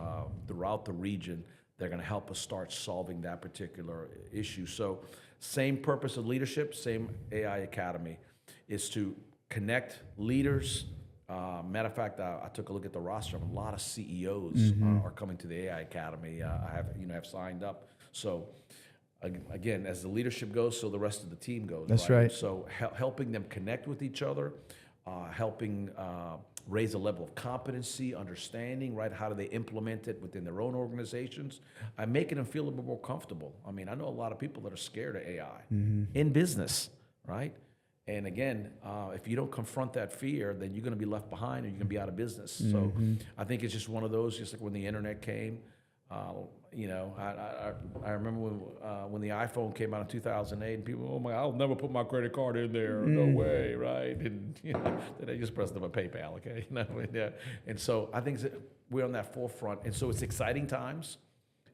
throughout the region that are going to help us start solving that particular issue. So same purpose of leadership, same AI Academy, is to connect leaders. Matter of fact, I took a look at the roster. A lot of CEOs are coming to the AI Academy. I have signed up. So again, as the leadership goes, so the rest of the team goes. That's right. So helping them connect with each other, helping raise a level of competency, understanding, right? How do they implement it within their own organizations? I'm making them feel a little bit more comfortable. I mean, I know a lot of people that are scared of AI in business, right? And again, if you don't confront that fear, then you're going to be left behind and you're going to be out of business. So I think it's just one of those, just like when the internet came. I remember when the iPhone came out in 2008, and people, oh my, I'll never put my credit card in there. No way, right? And then they just pressed them a PayPal, okay? And so I think we're on that forefront, and so it's exciting times.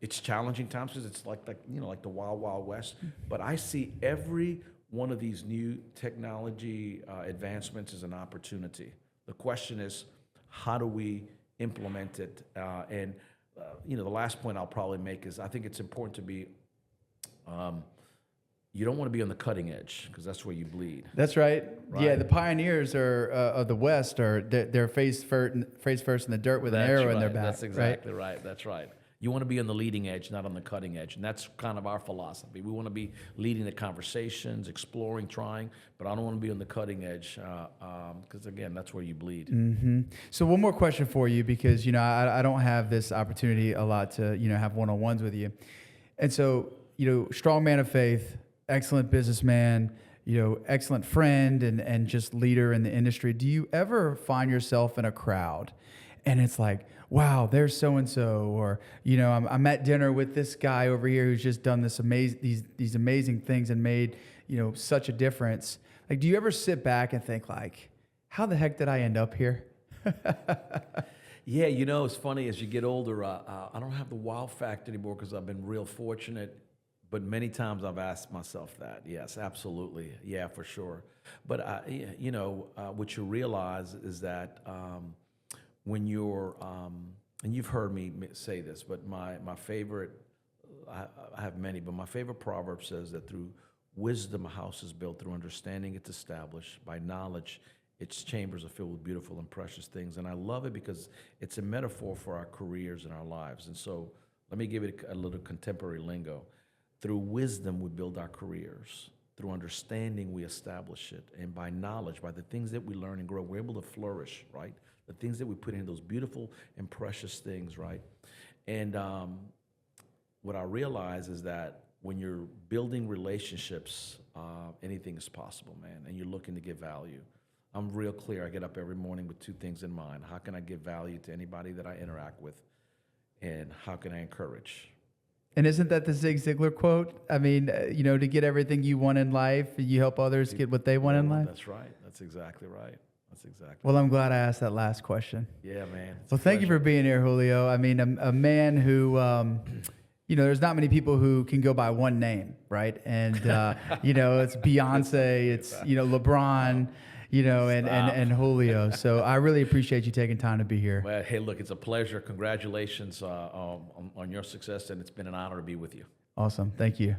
It's challenging times because it's like the wild, wild west. But I see every one of these new technology advancements as an opportunity. The question is, how do we implement it? The last point I'll probably make is I think it's important to be, you don't want to be on the cutting edge because that's where you bleed. That's right. Yeah, the pioneers of the West they're face first in the dirt with an arrow in their back. That's exactly right. That's right. You want to be on the leading edge, not on the cutting edge. And that's kind of our philosophy. We want to be leading the conversations, exploring, trying, but I don't want to be on the cutting edge because, again, that's where you bleed. So one more question for you because, I don't have this opportunity a lot to, have one-on-ones with you. And so, strong man of faith, excellent businessman, excellent friend and just leader in the industry. Do you ever find yourself in a crowd and it's like, wow, there's so-and-so, or, I'm at dinner with this guy over here who's just done these amazing things and made, such a difference. Like, do you ever sit back and think like, how the heck did I end up here? Yeah, it's funny, as you get older, I don't have the wow factor anymore because I've been real fortunate, but many times I've asked myself that. Yes, absolutely. Yeah, for sure. But, what you realize is that when you're, and you've heard me say this, but my favorite, I have many, but my favorite proverb says that through wisdom a house is built, through understanding it's established, by knowledge its chambers are filled with beautiful and precious things. And I love it because it's a metaphor for our careers and our lives. And so let me give it a little contemporary lingo. Through wisdom we build our careers. Through understanding we establish it. And by knowledge, by the things that we learn and grow, we're able to flourish, right? The things that we put in, those beautiful and precious things, right? And what I realize is that when you're building relationships, anything is possible, man, and you're looking to give value. I'm real clear. I get up every morning with two things in mind. How can I give value to anybody that I interact with? And how can I encourage? And isn't that the Zig Ziglar quote? I mean, to get everything you want in life, you help others get what they want in life? That's right. That's exactly right. That's exactly. Well, I'm glad I asked that last question. Yeah, man. Well, thank you for being here, Julio. I mean, a man who, there's not many people who can go by one name, right? And, it's Beyonce, it's, LeBron, and Julio. So I really appreciate you taking time to be here. Well, hey, look, it's a pleasure. Congratulations on your success, and it's been an honor to be with you. Awesome. Thank you.